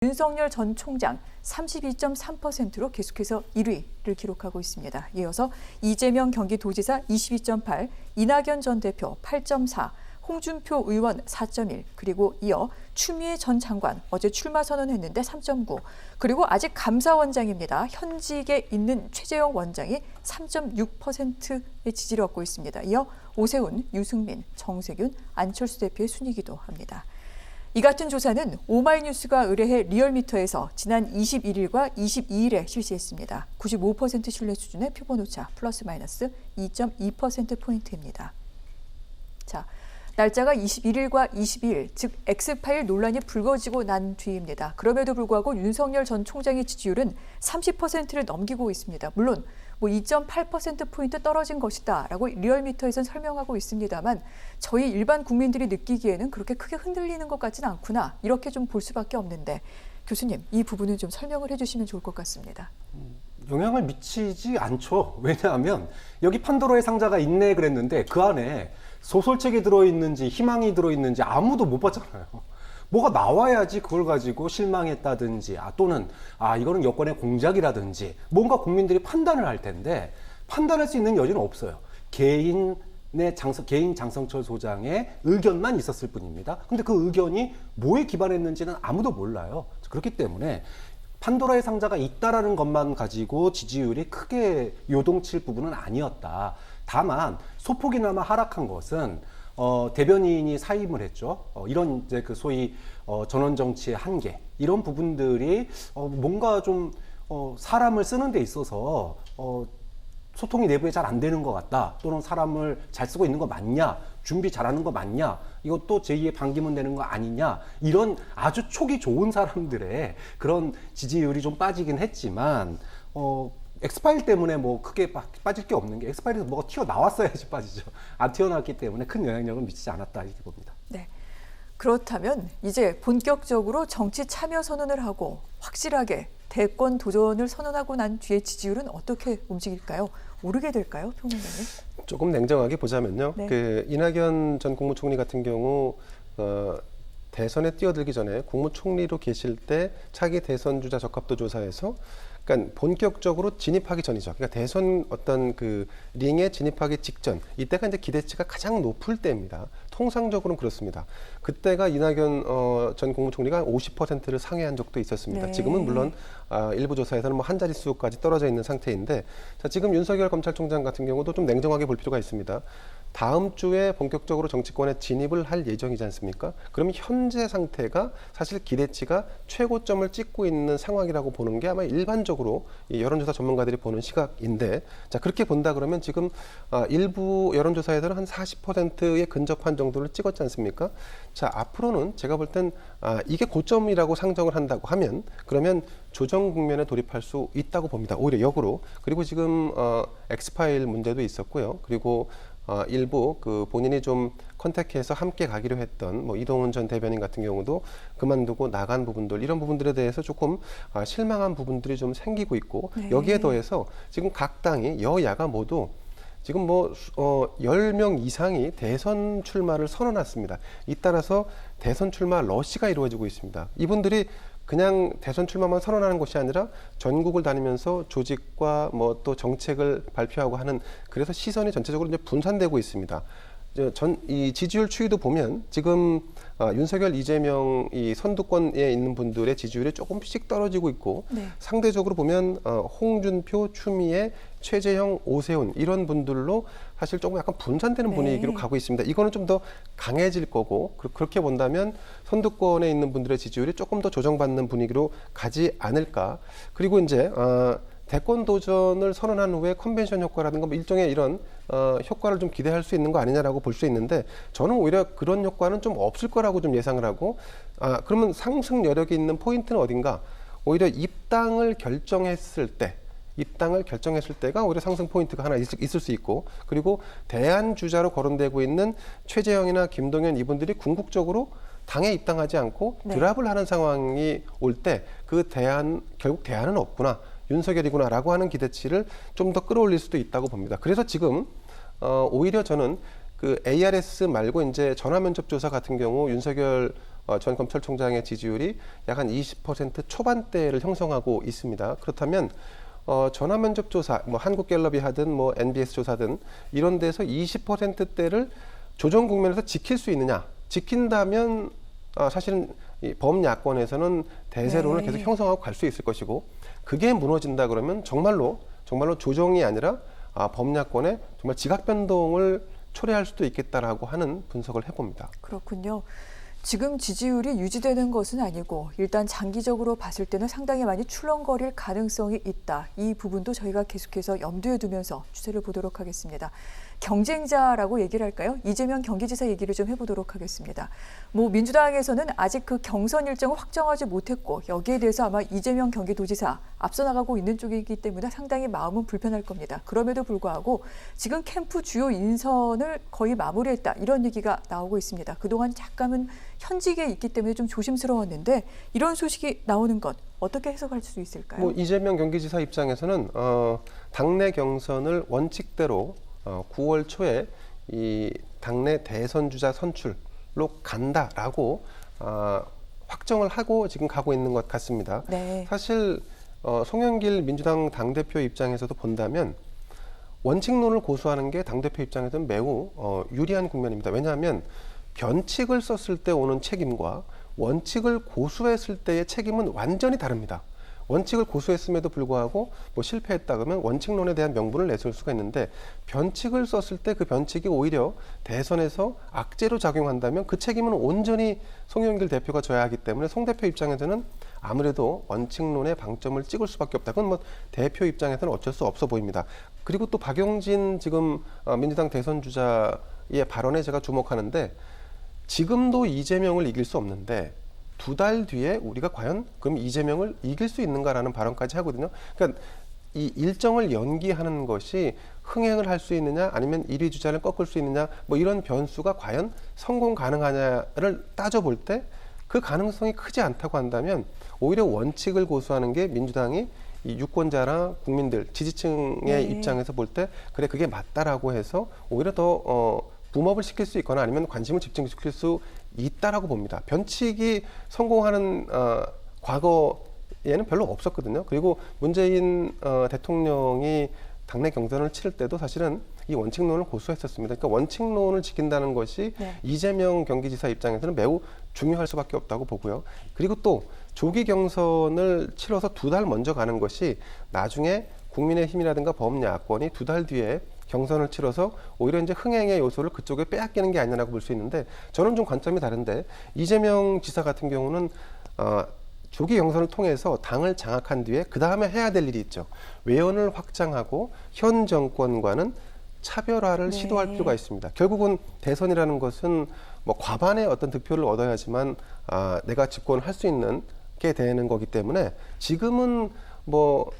윤석열 전 총장 32.3%로 계속해서 1위를 기록하고 있습니다. 이어서 이재명 경기도지사 22.8, 이낙연 전 대표 8.4, 홍준표 의원 4.1, 그리고 이어 추미애 전 장관 어제 출마 선언했는데 3.9, 그리고 아직 감사원장입니다. 현직에 있는 최재형 원장이 3.6%의 지지를 얻고 있습니다. 이어 오세훈, 유승민, 정세균, 안철수 대표의 순위기도 합니다. 이 같은 조사는 오마이뉴스가 의뢰해 리얼미터에서 지난 21일과 22일에 실시했습니다. 95% 신뢰 수준의 표본오차 플러스 마이너스 2.2%포인트입니다. 자, 날짜가 21일과 22일, 즉 엑스파일 논란이 불거지고 난 뒤입니다. 그럼에도 불구하고 윤석열 전 총장의 지지율은 30%를 넘기고 있습니다. 물론 2.8%포인트 떨어진 것이다 라고 리얼미터에서는 설명하고 있습니다만 저희 일반 국민들이 느끼기에는 그렇게 크게 흔들리는 것 같지는 않구나, 이렇게 좀 볼 수밖에 없는데 교수님, 이 부분은 좀 설명을 해주시면 좋을 것 같습니다. 영향을 미치지 않죠. 왜냐하면 여기 판도라의 상자가 있네 그랬는데 그 안에 소설책이 들어있는지 희망이 들어있는지 아무도 못 봤잖아요. 뭐가 나와야지 그걸 가지고 실망했다든지 또는 이거는 여권의 공작이라든지 뭔가 국민들이 판단을 할 텐데 판단할 수 있는 여지는 없어요. 개인 장성철 소장의 의견만 있었을 뿐입니다. 근데 그 의견이 뭐에 기반했는지는 아무도 몰라요. 그렇기 때문에 판도라의 상자가 있다라는 것만 가지고 지지율이 크게 요동칠 부분은 아니었다. 다만 소폭이나마 하락한 것은 대변인이 사임을 했죠. 이런 이제 그 소위 전원 정치의 한계, 이런 부분들이 뭔가 좀 사람을 쓰는 데 있어서 소통이 내부에 잘 안 되는 것 같다, 또는 사람을 잘 쓰고 있는 거 맞냐, 준비 잘하는 거 맞냐, 이것도 제2의 반기문 되는 거 아니냐, 이런 아주 촉이 좋은 사람들의 그런 지지율이 좀 빠지긴 했지만 엑스파일 때문에 뭐 크게 빠질 게 없는 게, 엑스파일에서 뭐가 튀어나왔어야지 빠지죠. 안 튀어나왔기 때문에 큰 영향력은 미치지 않았다, 이렇게 봅니다. 네. 그렇다면 이제 본격적으로 정치 참여 선언을 하고 확실하게 대권 도전을 선언하고 난 뒤에 지지율은 어떻게 움직일까요? 오르게 될까요, 평론가님? 조금 냉정하게 보자면요. 네. 그 이낙연 전 국무총리 같은 경우 대선에 뛰어들기 전에 국무총리로 계실 때 차기 대선 주자 적합도 조사에서, 그러니까 본격적으로 진입하기 전이죠. 그러니까 대선 어떤 그 링에 진입하기 직전, 이때가 이제 기대치가 가장 높을 때입니다. 통상적으로는 그렇습니다. 그때가 이낙연 전 국무총리가 50%를 상회한 적도 있었습니다. 네. 지금은 물론 일부 조사에서는 뭐 한 자릿수까지 떨어져 있는 상태인데, 자, 지금 윤석열 검찰총장 같은 경우도 좀 냉정하게 볼 필요가 있습니다. 다음 주에 본격적으로 정치권에 진입을 할 예정이지 않습니까? 그러면 현재 상태가 사실 기대치가 최고점을 찍고 있는 상황이라고 보는 게 아마 일반적으로 이 여론조사 전문가들이 보는 시각인데, 자, 그렇게 본다 그러면 지금 일부 여론조사에서는 한 40%에 근접한 정도를 찍었지 않습니까? 자, 앞으로는 제가 볼 땐 이게 고점이라고 상정을 한다고 하면 그러면 조정 국면에 돌입할 수 있다고 봅니다. 오히려 역으로. 그리고 지금 엑스파일 문제도 있었고요. 그리고 일부 그 본인이 좀 컨택해서 함께 가기로 했던 뭐 이동훈 전 대변인 같은 경우도 그만두고 나간 부분들, 이런 부분들에 대해서 조금 실망한 부분들이 좀 생기고 있고, 네. 여기에 더해서 지금 각 당이 여야가 모두 지금 뭐 10명 이상이 대선 출마를 선언했습니다. 이 따라서 대선 출마 러시가 이루어지고 있습니다. 이분들이 그냥 대선 출마만 선언하는 것이 아니라 전국을 다니면서 조직과 뭐 또 정책을 발표하고 하는, 그래서 시선이 전체적으로 이제 분산되고 있습니다. 이 지지율 추이도 보면 지금 윤석열, 이재명 이 선두권에 있는 분들의 지지율이 조금씩 떨어지고 있고, 네. 상대적으로 보면 홍준표, 추미애, 최재형, 오세훈 이런 분들로 사실 조금 약간 분산되는 네. 분위기로 가고 있습니다. 이거는 좀 더 강해질 거고, 그렇게 본다면 선두권에 있는 분들의 지지율이 조금 더 조정받는 분위기로 가지 않을까. 그리고 이제 대권 도전을 선언한 후에 컨벤션 효과라든가 뭐 일종의 이런 효과를 좀 기대할 수 있는 거 아니냐라고 볼 수 있는데, 저는 오히려 그런 효과는 좀 없을 거라고 좀 예상을 하고, 그러면 상승 여력이 있는 포인트는 어딘가? 오히려 입당을 결정했을 때가 오히려 상승 포인트가 하나 있을 수 있고, 그리고 대안 주자로 거론되고 있는 최재형이나 김동연 이분들이 궁극적으로 당에 입당하지 않고 네. 드랍을 하는 상황이 올 때 그 결국 대안은 없구나, 윤석열이구나라고 하는 기대치를 좀 더 끌어올릴 수도 있다고 봅니다. 그래서 지금 오히려 저는 그 ARS 말고 이제 전화 면접 조사 같은 경우 윤석열 전 검찰총장의 지지율이 약 한 20% 초반대를 형성하고 있습니다. 그렇다면 전화 면접 조사, 뭐 한국갤럽이 하든 뭐 NBS 조사든 이런 데서 20%대를 조정 국면에서 지킬 수 있느냐? 지킨다면 사실은 이 범야권에서는 대세론을 네. 계속 형성하고 갈 수 있을 것이고, 그게 무너진다 그러면 정말로 조정이 아니라 범야권의 정말 지각 변동을 초래할 수도 있겠다라고 하는 분석을 해봅니다. 그렇군요. 지금 지지율이 유지되는 것은 아니고 일단 장기적으로 봤을 때는 상당히 많이 출렁거릴 가능성이 있다. 이 부분도 저희가 계속해서 염두에 두면서 추세를 보도록 하겠습니다. 경쟁자라고 얘기를 할까요? 이재명 경기지사 얘기를 좀 해보도록 하겠습니다. 뭐 민주당에서는 아직 그 경선 일정을 확정하지 못했고 여기에 대해서 아마 이재명 경기도지사 앞서 나가고 있는 쪽이기 때문에 상당히 마음은 불편할 겁니다. 그럼에도 불구하고 지금 캠프 주요 인선을 거의 마무리했다. 이런 얘기가 나오고 있습니다. 그동안 잠깐은 현직에 있기 때문에 좀 조심스러웠는데 이런 소식이 나오는 것 어떻게 해석할 수 있을까요? 뭐 이재명 경기지사 입장에서는 당내 경선을 원칙대로 9월 초에 이 당내 대선 주자 선출로 간다라고 확정을 하고 지금 가고 있는 것 같습니다. 네. 사실 송영길 민주당 당대표 입장에서도 본다면 원칙론을 고수하는 게 당대표 입장에서는 매우 유리한 국면입니다. 왜냐하면 변칙을 썼을 때 오는 책임과 원칙을 고수했을 때의 책임은 완전히 다릅니다. 원칙을 고수했음에도 불구하고 뭐 실패했다 그러면 원칙론에 대한 명분을 내세울 수가 있는데, 변칙을 썼을 때 그 변칙이 오히려 대선에서 악재로 작용한다면 그 책임은 온전히 송영길 대표가 져야 하기 때문에 송 대표 입장에서는 아무래도 원칙론에 방점을 찍을 수밖에 없다. 그건 뭐 대표 입장에서는 어쩔 수 없어 보입니다. 그리고 또 박용진 지금 민주당 대선 주자의 발언에 제가 주목하는데, 지금도 이재명을 이길 수 없는데 2달 뒤에 우리가 과연 그럼 이재명을 이길 수 있는가라는 발언까지 하거든요. 그러니까 이 일정을 연기하는 것이 흥행을 할 수 있느냐 아니면 1위 주자를 꺾을 수 있느냐 뭐 이런 변수가 과연 성공 가능하냐를 따져볼 때 그 가능성이 크지 않다고 한다면 오히려 원칙을 고수하는 게 민주당이 이 유권자나 국민들 지지층의 네. 입장에서 볼 때 그래 그게 맞다라고 해서 오히려 더 붐업을 시킬 수 있거나 아니면 관심을 집중시킬 수 있다라고 봅니다. 변칙이 성공하는 과거에는 별로 없었거든요. 그리고 문재인 대통령이 당내 경선을 치를 때도 사실은 이 원칙론을 고수했었습니다. 그러니까 원칙론을 지킨다는 것이 네. 이재명 경기지사 입장에서는 매우 중요할 수밖에 없다고 보고요. 그리고 또 조기 경선을 치러서 2달 먼저 가는 것이 나중에 국민의힘이라든가 범야권이 2달 뒤에 경선을 치러서 오히려 이제 흥행의 요소를 그쪽에 빼앗기는 게 아니라고 볼 수 있는데, 저는 좀 관점이 다른데 이재명 지사 같은 경우는 조기 경선을 통해서 당을 장악한 뒤에 그 다음에 해야 될 일이 있죠. 외연을 확장하고 현 정권과는 차별화를 네. 시도할 필요가 있습니다. 결국은 대선이라는 것은 뭐 과반의 어떤 득표를 얻어야지만 내가 집권을 할 수 있는 게 되는 거기 때문에 지금은 뭐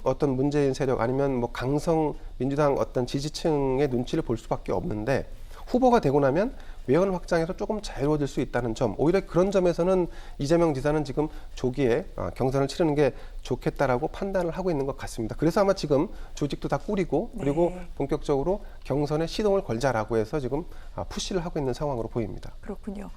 어떤 문재인 세력 아니면 뭐 강성 민주당 어떤 지지층의 눈치를 볼 수밖에 없는데, 후보가 되고 나면 외연 확장해서 조금 자유로워질 수 있다는 점, 오히려 그런 점에서는 이재명 지사는 지금 조기에 경선을 치르는 게 좋겠다라고 판단을 하고 있는 것 같습니다. 그래서 아마 지금 조직도 다 꾸리고 그리고 네. 본격적으로 경선에 시동을 걸자라고 해서 지금 푸시를 하고 있는 상황으로 보입니다. 그렇군요.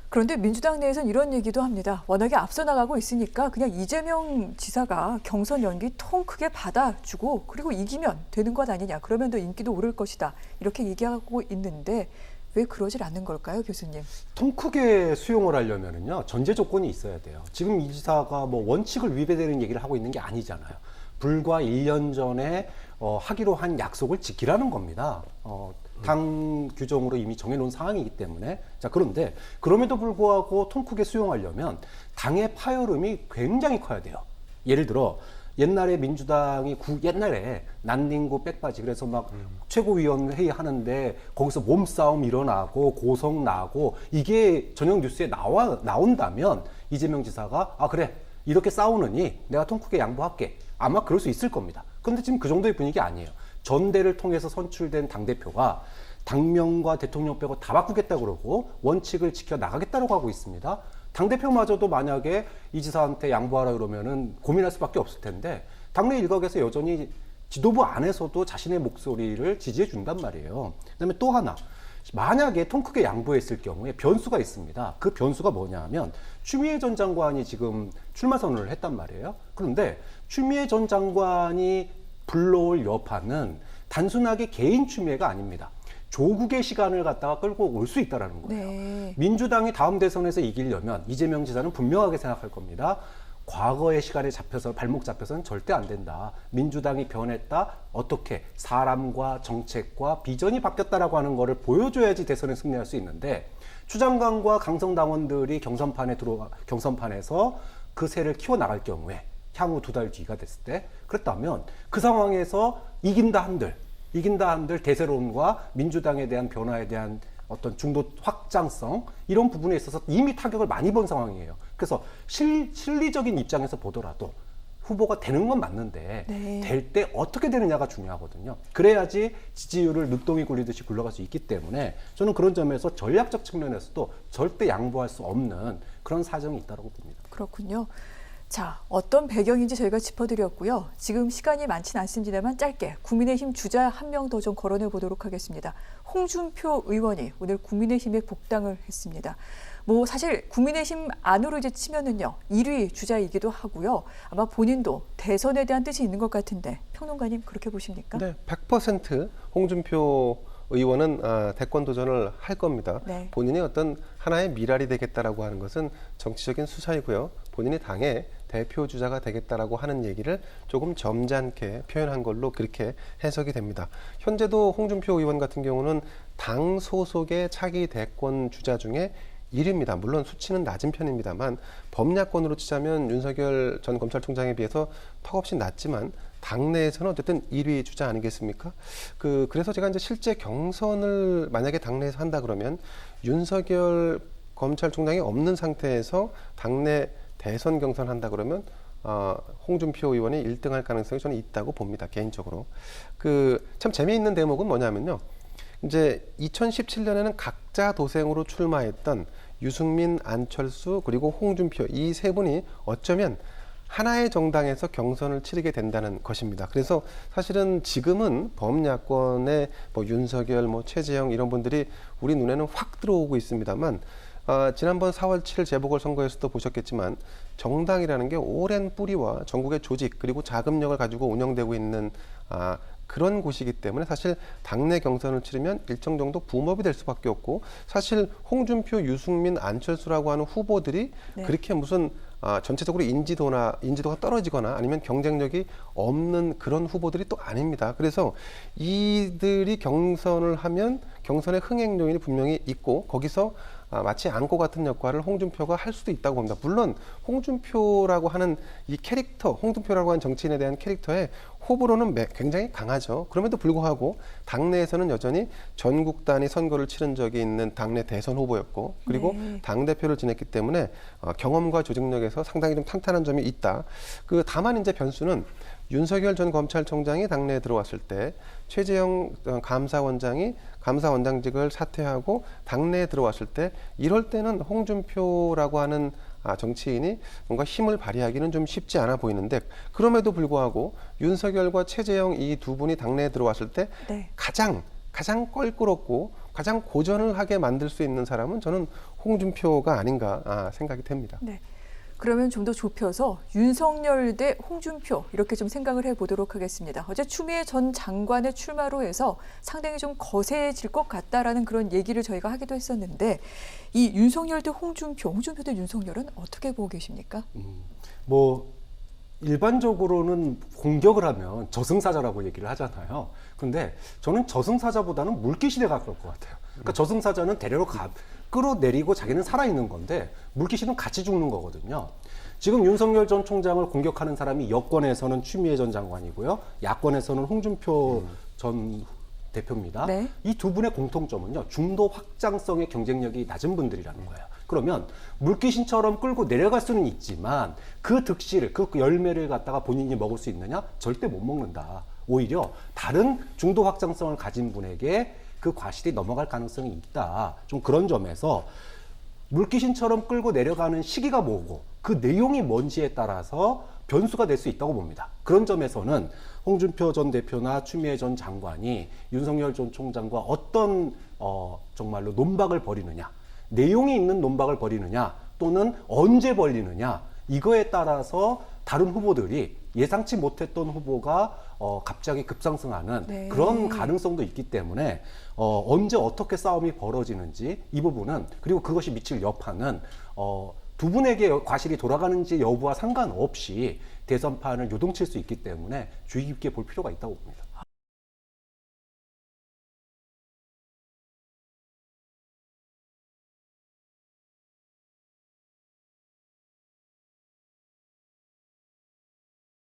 그런데 민주당 내에서는 이런 얘기도 합니다. 워낙에 앞서 나가고 있으니까 그냥 이재명 지사가 경선 연기 통 크게 받아주고 그리고 이기면 되는 것 아니냐. 그러면 더 인기도 오를 것이다. 이렇게 얘기하고 있는데 왜 그러질 않는 걸까요, 교수님? 통 크게 수용을 하려면은요 전제 조건이 있어야 돼요. 지금 이 지사가 뭐 원칙을 위배되는 얘기를 하고 있는 게 아니잖아요. 불과 1년 전에 하기로 한 약속을 지키라는 겁니다. 당 규정으로 이미 정해놓은 상황이기 때문에. 자, 그런데 그럼에도 불구하고 통 크게 수용하려면 당의 파열음이 굉장히 커야 돼요. 예를 들어 옛날에 민주당이 옛날에 난닝구 백바지 그래서 막 최고위원회의 하는데 거기서 몸싸움 일어나고 고성 나고 이게 저녁 뉴스에 나온다면 이재명 지사가 그래 이렇게 싸우느니 내가 통 크게 양보할게, 아마 그럴 수 있을 겁니다. 그런데 지금 그 정도의 분위기 아니에요. 전대를 통해서 선출된 당대표가 당명과 대통령 빼고 다 바꾸겠다 그러고 원칙을 지켜 나가겠다고 하고 있습니다. 당대표마저도 만약에 이 지사한테 양보하라 그러면은 고민할 수밖에 없을 텐데, 당내 일각에서 여전히 지도부 안에서도 자신의 목소리를 지지해 준단 말이에요. 그다음에 또 하나, 만약에 통 크게 양보했을 경우에 변수가 있습니다. 그 변수가 뭐냐면 추미애 전 장관이 지금 출마 선언을 했단 말이에요. 그런데 추미애 전 장관이 불러올 여파는 단순하게 개인 추미애가 아닙니다. 조국의 시간을 갖다가 끌고 올 수 있다는 거예요. 네. 민주당이 다음 대선에서 이기려면 이재명 지사는 분명하게 생각할 겁니다. 과거의 시간에 잡혀서 발목 잡혀서는 절대 안 된다. 민주당이 변했다. 어떻게 사람과 정책과 비전이 바뀌었다라고 하는 거를 보여줘야지 대선에 승리할 수 있는데 추 장관과 강성 당원들이 경선판에서 그 새를 키워나갈 경우에 향후 2달 뒤가 됐을 때 그랬다면 그 상황에서 이긴다 한들 대세론과 민주당에 대한 변화에 대한 어떤 중도 확장성 이런 부분에 있어서 이미 타격을 많이 본 상황이에요. 그래서 실리적인 입장에서 보더라도 후보가 되는 건 맞는데 네. 될 때 어떻게 되느냐가 중요하거든요. 그래야지 지지율을 늦동이 굴리듯이 굴러갈 수 있기 때문에 저는 그런 점에서 전략적 측면에서도 절대 양보할 수 없는 그런 사정이 있다고 봅니다. 그렇군요. 자, 어떤 배경인지 저희가 짚어드렸고요. 지금 시간이 많지는 않습니다만 짧게 국민의힘 주자 한 명 더 좀 거론해 보도록 하겠습니다. 홍준표 의원이 오늘 국민의힘에 복당을 했습니다. 뭐 사실 국민의힘 안으로 이제 치면은요 1위 주자이기도 하고요. 아마 본인도 대선에 대한 뜻이 있는 것 같은데 평론가님 그렇게 보십니까? 네, 100% 홍준표 의원은 대권 도전을 할 겁니다. 네. 본인이 어떤 하나의 미랄이 되겠다라고 하는 것은 정치적인 수사이고요. 본인이 당의 대표 주자가 되겠다라고 하는 얘기를 조금 점잖게 표현한 걸로 그렇게 해석이 됩니다. 현재도 홍준표 의원 같은 경우는 당 소속의 차기 대권 주자 중에 1위입니다. 물론 수치는 낮은 편입니다만 범야권으로 치자면 윤석열 전 검찰총장에 비해서 턱없이 낮지만 당내에서는 어쨌든 1위 주자 아니겠습니까? 그래서 제가 이제 실제 경선을 만약에 당내에서 한다 그러면 윤석열 검찰총장이 없는 상태에서 당내 대선 경선한다 그러면 홍준표 의원이 1등할 가능성이 저는 있다고 봅니다. 개인적으로. 참 재미있는 대목은 뭐냐면요. 이제 2017년에는 각자 도생으로 출마했던 유승민, 안철수 그리고 홍준표 이 세 분이 어쩌면 하나의 정당에서 경선을 치르게 된다는 것입니다. 그래서 사실은 지금은 범야권의 윤석열, 최재형 이런 분들이 우리 눈에는 확 들어오고 있습니다만 지난번 4월 7일 재보궐선거에서도 보셨겠지만 정당이라는 게 오랜 뿌리와 전국의 조직 그리고 자금력을 가지고 운영되고 있는 그런 곳이기 때문에 사실 당내 경선을 치르면 일정 정도 붐업이 될 수밖에 없고 사실 홍준표, 유승민, 안철수라고 하는 후보들이 네. 그렇게 무슨 전체적으로 인지도가 떨어지거나 아니면 경쟁력이 없는 그런 후보들이 또 아닙니다. 그래서 이들이 경선을 하면 경선의 흥행 요인이 분명히 있고 거기서 마치 안고 같은 역할을 홍준표가 할 수도 있다고 봅니다. 물론 홍준표라고 하는 이 캐릭터, 홍준표라고 하는 정치인에 대한 캐릭터의 호불호는 굉장히 강하죠. 그럼에도 불구하고 당내에서는 여전히 전국 단위 선거를 치른 적이 있는 당내 대선 후보였고 그리고 네. 당대표를 지냈기 때문에 경험과 조직력에서 상당히 좀 탄탄한 점이 있다. 다만 이제 변수는 윤석열 전 검찰총장이 당내에 들어왔을 때 최재형 감사원장이 감사원장직을 사퇴하고 당내에 들어왔을 때 이럴 때는 홍준표라고 하는 정치인이 뭔가 힘을 발휘하기는 좀 쉽지 않아 보이는데 그럼에도 불구하고 윤석열과 최재형 이 두 분이 당내에 들어왔을 때 네. 가장 껄끄럽고 가장 고전을 하게 만들 수 있는 사람은 저는 홍준표가 아닌가 생각이 됩니다. 네. 그러면 좀 더 좁혀서 윤석열 대 홍준표 이렇게 좀 생각을 해보도록 하겠습니다. 어제 추미애 전 장관의 출마로 해서 상당히 좀 거세질 것 같다라는 그런 얘기를 저희가 하기도 했었는데 이 윤석열 대 홍준표 대 윤석열은 어떻게 보고 계십니까? 일반적으로는 공격을 하면 저승사자라고 얘기를 하잖아요. 근데 저는 저승사자보다는 물귀신에 가까울 것 같아요. 그러니까 저승사자는 대대로 끌어내리고 자기는 살아있는 건데 물귀신은 같이 죽는 거거든요. 지금 윤석열 전 총장을 공격하는 사람이 여권에서는 추미애 전 장관이고요. 야권에서는 홍준표 전 대표입니다. 네. 이 두 분의 공통점은요. 중도 확장성의 경쟁력이 낮은 분들이라는 거예요. 그러면 물귀신처럼 끌고 내려갈 수는 있지만 그 득실을, 그 열매를 갖다가 본인이 먹을 수 있느냐? 절대 못 먹는다. 오히려 다른 중도 확장성을 가진 분에게 그 과실이 넘어갈 가능성이 있다. 좀 그런 점에서 물귀신처럼 끌고 내려가는 시기가 뭐고 그 내용이 뭔지에 따라서 변수가 될 수 있다고 봅니다. 그런 점에서는 홍준표 전 대표나 추미애 전 장관이 윤석열 전 총장과 어떤 정말로 논박을 벌이느냐, 내용이 있는 논박을 벌이느냐 또는 언제 벌이느냐, 이거에 따라서 다른 후보들이 예상치 못했던 후보가 갑자기 급상승하는 네. 그런 가능성도 있기 때문에 언제 어떻게 싸움이 벌어지는지 이 부분은, 그리고 그것이 미칠 여파는 두 분에게 과실이 돌아가는지 여부와 상관없이 대선판을 요동칠 수 있기 때문에 주의 깊게 볼 필요가 있다고 봅니다.